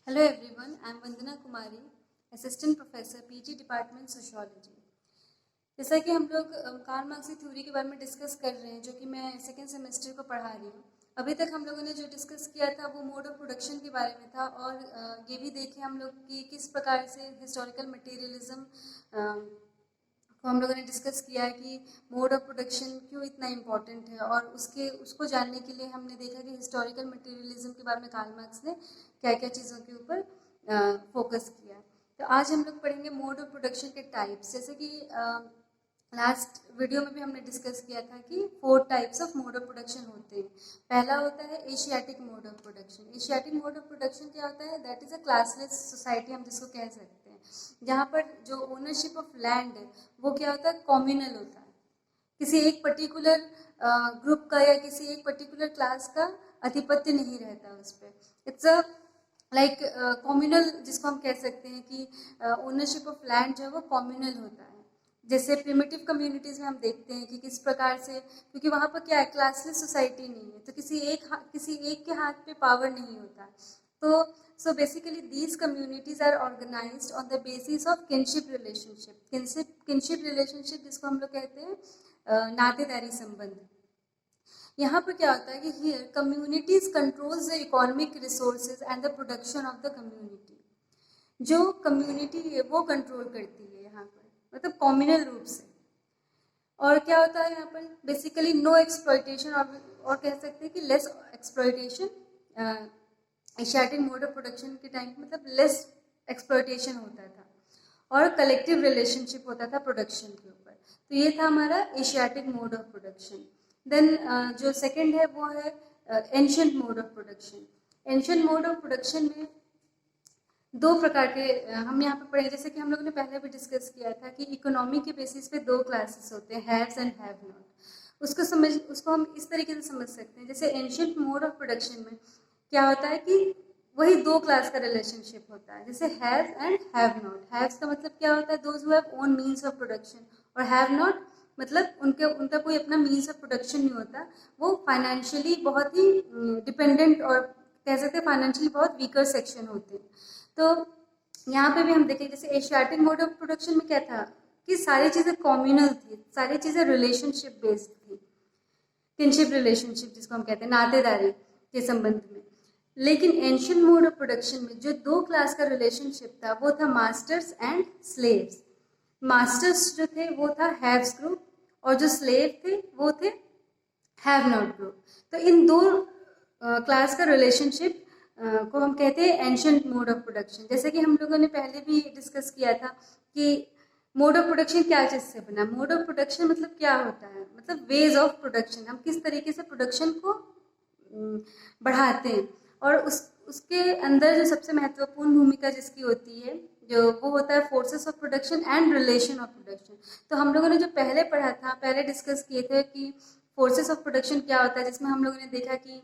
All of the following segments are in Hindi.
Hello everyone, I am Vandana Kumari, Assistant Professor PG Department Sociology। जैसा कि हम लोग कार्ल मार्क्स की थ्योरी के बारे में डिस्कस कर रहे हैं, जो कि मैं सेकेंड सेमेस्टर को पढ़ा रही हूँ। अभी तक हम लोगों ने जो डिस्कस किया था वो मोड ऑफ प्रोडक्शन के बारे में था, और ये भी देखे हम लोग कि किस प्रकार से हिस्टोरिकल मटेरियलिज्म को हम लोगों ने डिस्कस किया है कि मोड ऑफ प्रोडक्शन क्यों इतना इम्पॉर्टेंट है, और उसको जानने के लिए हमने देखा कि हिस्टोरिकल मटेरियलिज्म के बारे में कार्ल मार्क्स ने क्या क्या चीज़ों के ऊपर फोकस किया। तो आज हम लोग पढ़ेंगे मोड ऑफ प्रोडक्शन के टाइप्स। जैसे कि लास्ट वीडियो में भी हमने डिस्कस किया था कि 4 types of mode of production होते हैं। पहला होता है Asiatic mode of production. Asiatic mode of production क्या होता है? That is a classless society, हम जिसको कह सकते हैं, जहाँ पर जो ओनरशिप ऑफ लैंड है वो क्या होता है? कॉम्यूनल होता है। किसी एक पर्टिकुलर ग्रुप का या किसी एक पर्टिकुलर क्लास का आधिपत्य नहीं रहता उस पर। इट्स अ लाइक कॉम्यूनल, जिसको हम कह सकते हैं कि ओनरशिप ऑफ लैंड जो है वो कॉम्यूनल होता है। जैसे प्रिमिटिव कम्युनिटीज़ में हम देखते हैं कि किस प्रकार से, क्योंकि वहाँ पर क्या है, क्लासलेस सोसाइटी नहीं है, तो किसी एक के हाथ पे पावर नहीं होता। तो so basically these communities are organised on the basis of kinship relationship. Kinship relationship जिसको हम लोग कहते हैं नातेदारी संबंध। यहाँ पर क्या होता है कि here communities controls the economic resources and the production of the community. जो कम्युनिटी है वो कंट्रोल करती है यहाँ पर, मतलब कॉम्यूनल रूप से। और क्या होता है यहाँ पर? बेसिकली नो एक्सप्लॉयटेशन, और कह सकते हैं कि less exploitation. Asiatic mode of production के टाइम मतलब लेस एक्सप्लॉयटेशन होता था, और कलेक्टिव रिलेशनशिप होता था प्रोडक्शन के ऊपर। तो ये था हमारा Asiatic mode of production. Then जो सेकंड है वो है ancient mode of production. Ancient mode of production में 2 प्रकार के हम यहाँ पे पढ़े। जैसे कि हम लोगों ने पहले भी डिस्कस किया था कि इकोनॉमी के बेसिस पे 2 क्लासेस होते हैं, हैव्स एंड हैव नॉट। उसको हम इस तरीके से समझ सकते हैं। जैसे एंशिएंट मोड ऑफ प्रोडक्शन में क्या होता है कि वही 2 क्लास का रिलेशनशिप होता है, जैसे have and have not. Haves का मतलब क्या होता है? Those who have own means of production. और हैव नॉट मतलब उनका कोई अपना मीन्स ऑफ प्रोडक्शन नहीं होता, वो फाइनेंशियली बहुत ही डिपेंडेंट, और कह सकते हैं फाइनेंशियली बहुत वीकर सेक्शन होते हैं। तो यहाँ पे भी हम देखें, जैसे एशियाटिक मोड ऑफ प्रोडक्शन में क्या था कि सारी चीज़ें कॉम्यूनल थी, सारी चीज़ें रिलेशनशिप बेस्ड थी, किनशिप रिलेशनशिप जिसको हम कहते हैं, नातेदारी के संबंध में। लेकिन एंशिएंट मोड ऑफ प्रोडक्शन में जो 2 क्लास का रिलेशनशिप था वो था मास्टर्स एंड स्लेव्स। मास्टर्स जो थे वो था हैव्स ग्रुप, और जो स्लेव थे वो थे हैव नॉट ग्रुप। तो इन 2 क्लास का रिलेशनशिप को हम कहते हैं एंशिएंट मोड ऑफ प्रोडक्शन। जैसे कि हम लोगों ने पहले भी डिस्कस किया था कि मोड ऑफ प्रोडक्शन क्या चीज़ से बना। मोड ऑफ प्रोडक्शन मतलब क्या होता है? मतलब वेज ऑफ प्रोडक्शन, हम किस तरीके से प्रोडक्शन को बढ़ाते हैं। और उसके अंदर जो सबसे महत्वपूर्ण भूमिका जिसकी होती है, जो वो होता है forces of production and relation of production. तो हम लोगों ने जो पहले पढ़ा था, पहले डिस्कस किए थे कि फोर्सेस ऑफ प्रोडक्शन क्या होता है, जिसमें हम लोगों ने देखा कि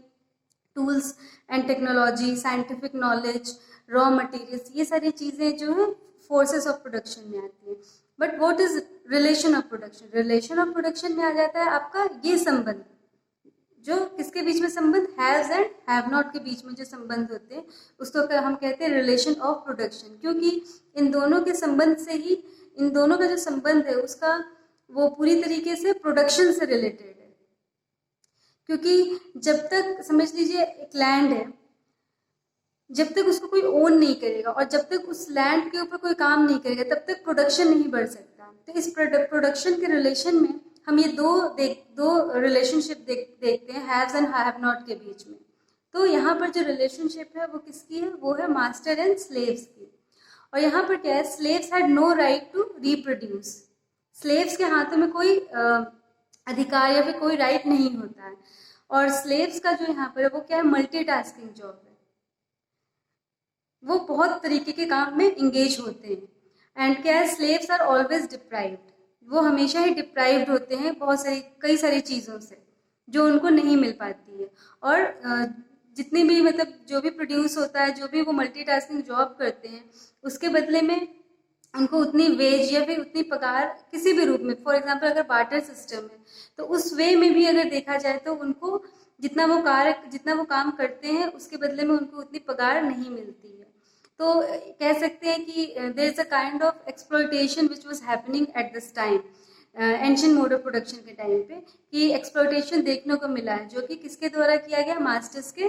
tools and technology, scientific knowledge, raw materials, ये सारी चीज़ें जो है फोर्सेस ऑफ प्रोडक्शन में आती है। But what is relation of production? Relation of production में आ जाता है आपका ये संबंध, जो किसके बीच में संबंध? हैव्स एंड हैव नॉट के बीच में जो संबंध होते हैं उसको हम कहते हैं रिलेशन ऑफ प्रोडक्शन। क्योंकि इन दोनों के संबंध से ही, इन दोनों का जो संबंध है उसका वो पूरी तरीके से प्रोडक्शन से रिलेटेड है। क्योंकि जब तक, समझ लीजिए एक लैंड है, जब तक उसको कोई ओन नहीं करेगा और जब तक उस लैंड के ऊपर कोई काम नहीं करेगा तब तक प्रोडक्शन नहीं बढ़ सकता। तो इस प्रोडक्शन के रिलेशन में हम ये दो रिलेशनशिप देखते हैं, हैव्स एंड हैव नॉट के बीच में। तो यहाँ पर जो रिलेशनशिप है वो किसकी है? वो है मास्टर एंड स्लेव्स की। और यहाँ पर क्या है? Slaves had no right to reproduce. Slaves के हाथों में कोई अधिकार या फिर कोई राइट नहीं होता है। और स्लेव्स का जो यहाँ पर है वो क्या है? मल्टीटास्किंग जॉब है, वो बहुत तरीके के काम में इंगेज होते हैं। एंड क्या है? स्लेव्स आर ऑलवेज डिप्राइव्ड, वो हमेशा ही डिप्राइव्ड होते हैं कई सारी चीज़ों से जो उनको नहीं मिल पाती है। और जितने भी मतलब जो भी प्रोड्यूस होता है, जो भी वो मल्टीटास्किंग जॉब करते हैं, उसके बदले में उनको उतनी वेज या फिर उतनी पगार किसी भी रूप में, फॉर एग्जांपल अगर बार्टर सिस्टम है तो उस वे में भी अगर देखा जाए तो उनको जितना वो काम करते हैं उसके बदले में उनको उतनी पगार नहीं मिलती है। तो कह सकते हैं कि there is a kind of exploitation which was happening at this time, ancient mode of production के टाइम पे, कि एक्सप्लॉयटेशन देखने को मिला है, जो कि किसके द्वारा किया गया, मास्टर्स के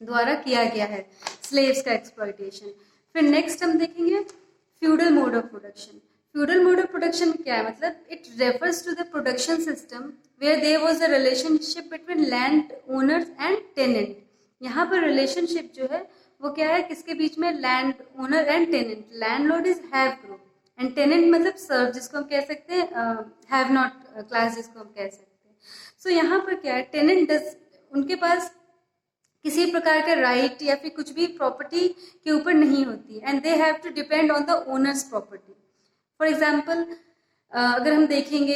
द्वारा किया गया है, स्लेव्स का एक्सप्लॉयटेशन। फिर नेक्स्ट हम देखेंगे feudal mode of production. Feudal mode of production क्या है, मतलब it refers to the production system where there was a relationship between land owners and tenant. यहाँ पर रिलेशनशिप जो है वो क्या है, किसके बीच में, land owner and tenant. Landlord is have group and tenant मतलब सर्व, जिसको हम कह सकते हैं हैव नॉट क्लास, जिसको हम कह सकते हैं। सो यहाँ पर क्या है, टेनेंट डज, उनके पास किसी प्रकार का राइट या फिर कुछ भी प्रॉपर्टी के ऊपर नहीं होती, and they have to depend on the owners property. For example अगर हम देखेंगे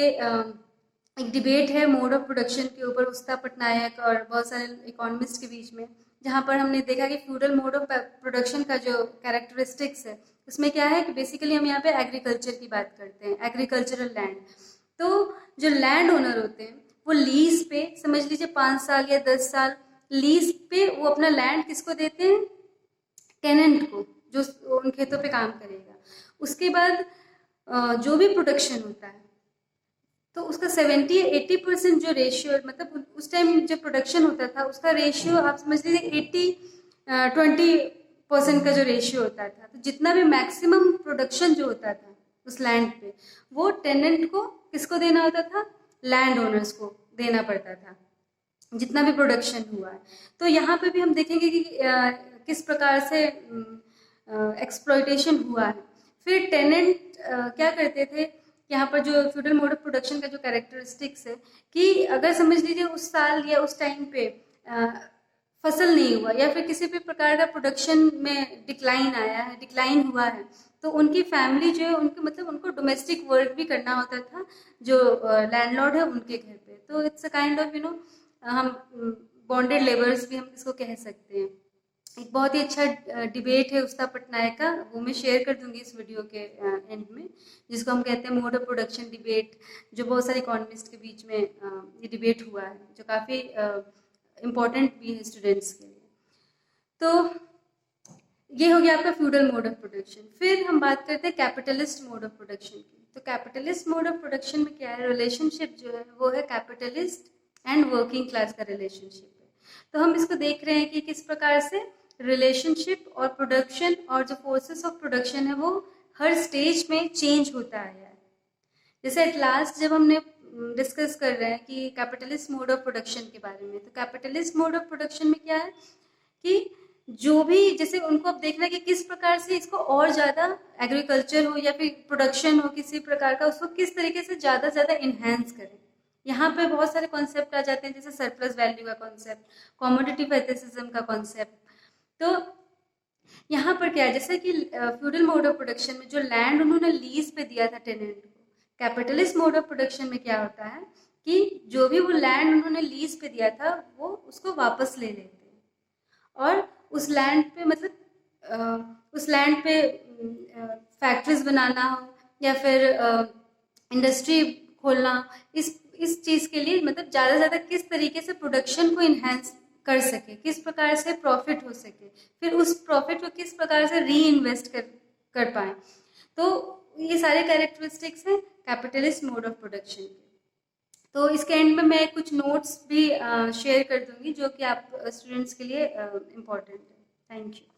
एक डिबेट है मोड ऑफ प्रोडक्शन के ऊपर उस्ता पटनायक और बहुत सारे इकोनॉमिस्ट के बीच में, जहाँ पर हमने देखा कि फ्यूडल मोड ऑफ प्रोडक्शन का जो कैरेक्टरिस्टिक्स है उसमें क्या है कि बेसिकली हम यहाँ पे एग्रीकल्चर की बात करते हैं, एग्रीकल्चरल लैंड। तो जो लैंड ओनर होते हैं वो लीज पे, समझ लीजिए 5 साल या 10 साल लीज पे वो अपना लैंड किसको देते हैं, टेनेंट को, जो उन खेतों पे काम करेगा। उसके बाद जो भी प्रोडक्शन होता है तो उसका 70-80% जो रेशियो, मतलब उस टाइम जो प्रोडक्शन होता था उसका रेशियो आप समझ लीजिए 80-20% का जो रेशियो होता था। तो जितना भी मैक्सिमम प्रोडक्शन जो होता था उस लैंड पे, वो टेनेंट को किसको देना होता था, लैंड ओनर्स को देना पड़ता था, जितना भी प्रोडक्शन हुआ है। तो यहाँ पे भी हम देखेंगे कि किस प्रकार से एक्सप्लॉयटेशन हुआ है। फिर टेनेंट क्या करते थे, यहाँ पर जो फ्यूडल मोड ऑफ प्रोडक्शन का जो कैरेक्टरिस्टिक्स है कि अगर समझ लीजिए उस साल या उस टाइम पे फसल नहीं हुआ या फिर किसी भी प्रकार का प्रोडक्शन में डिक्लाइन आया है, डिक्लाइन हुआ है, तो उनकी फैमिली जो है उनके, मतलब उनको डोमेस्टिक वर्क भी करना होता था जो लैंडलॉर्ड है उनके घर पे। तो इट्स अ काइंड ऑफ हम बॉन्डेड लेबर्स भी हम इसको कह सकते हैं। एक बहुत ही अच्छा डिबेट है उस्ता पटनायक का, वो मैं शेयर कर दूंगी इस वीडियो के एंड में, जिसको हम कहते हैं मोड ऑफ प्रोडक्शन डिबेट, जो बहुत सारे इकोनॉमिस्ट के बीच में ये डिबेट हुआ है, जो काफ़ी इम्पोर्टेंट भी है स्टूडेंट्स के लिए। तो ये हो गया आपका फ्यूडल मोड ऑफ प्रोडक्शन। फिर हम बात करते हैं कैपिटलिस्ट मोड ऑफ प्रोडक्शन की। तो कैपिटलिस्ट मोड ऑफ प्रोडक्शन में क्या है, रिलेशनशिप जो है वो है कैपिटलिस्ट एंड वर्किंग क्लास का रिलेशनशिप है। तो हम इसको देख रहे हैं कि किस प्रकार से रिलेशनशिप और प्रोडक्शन और जो फोर्सेस ऑफ प्रोडक्शन है वो हर स्टेज में चेंज होता आया है। जैसे एट लास्ट जब हमने डिस्कस कर रहे हैं कि कैपिटलिस्ट मोड ऑफ प्रोडक्शन के बारे में, तो कैपिटलिस्ट मोड ऑफ प्रोडक्शन में क्या है कि जो भी, जैसे उनको अब देखना है कि किस प्रकार से इसको और ज़्यादा, एग्रीकल्चर हो या फिर प्रोडक्शन हो किसी प्रकार का, उसको किस तरीके से ज़्यादा से ज़्यादा इन्हेंस करें। यहाँ पे बहुत सारे कॉन्सेप्ट आ जाते हैं, जैसे सरप्लस वैल्यू का कॉन्सेप्ट, कॉमोडिटी फेथिसिज्म का कॉन्सेप्ट। तो यहाँ पर क्या है, जैसे कि फ्यूडल मोड ऑफ प्रोडक्शन में जो लैंड उन्होंने लीज पे दिया था टेनेंट को, कैपिटलिस्ट मोड ऑफ प्रोडक्शन में क्या होता है कि जो भी वो लैंड उन्होंने लीज पे दिया था वो उसको वापस ले लेते हैं, और उस लैंड पे, मतलब उस लैंड पे फैक्ट्रीज बनाना हो या फिर इंडस्ट्री खोलना, इस चीज़ के लिए, मतलब ज़्यादा से ज़्यादा किस तरीके से प्रोडक्शन को इन्हेंस कर सके, किस प्रकार से प्रॉफिट हो सके, फिर उस प्रॉफिट को किस प्रकार से री इन्वेस्ट कर पाए। तो ये सारे कैरेक्टरिस्टिक्स हैं कैपिटलिस्ट मोड ऑफ प्रोडक्शन के। तो इसके एंड में मैं कुछ नोट्स भी शेयर कर दूंगी जो कि आप स्टूडेंट्स के लिए इम्पोर्टेंट है। Thank you.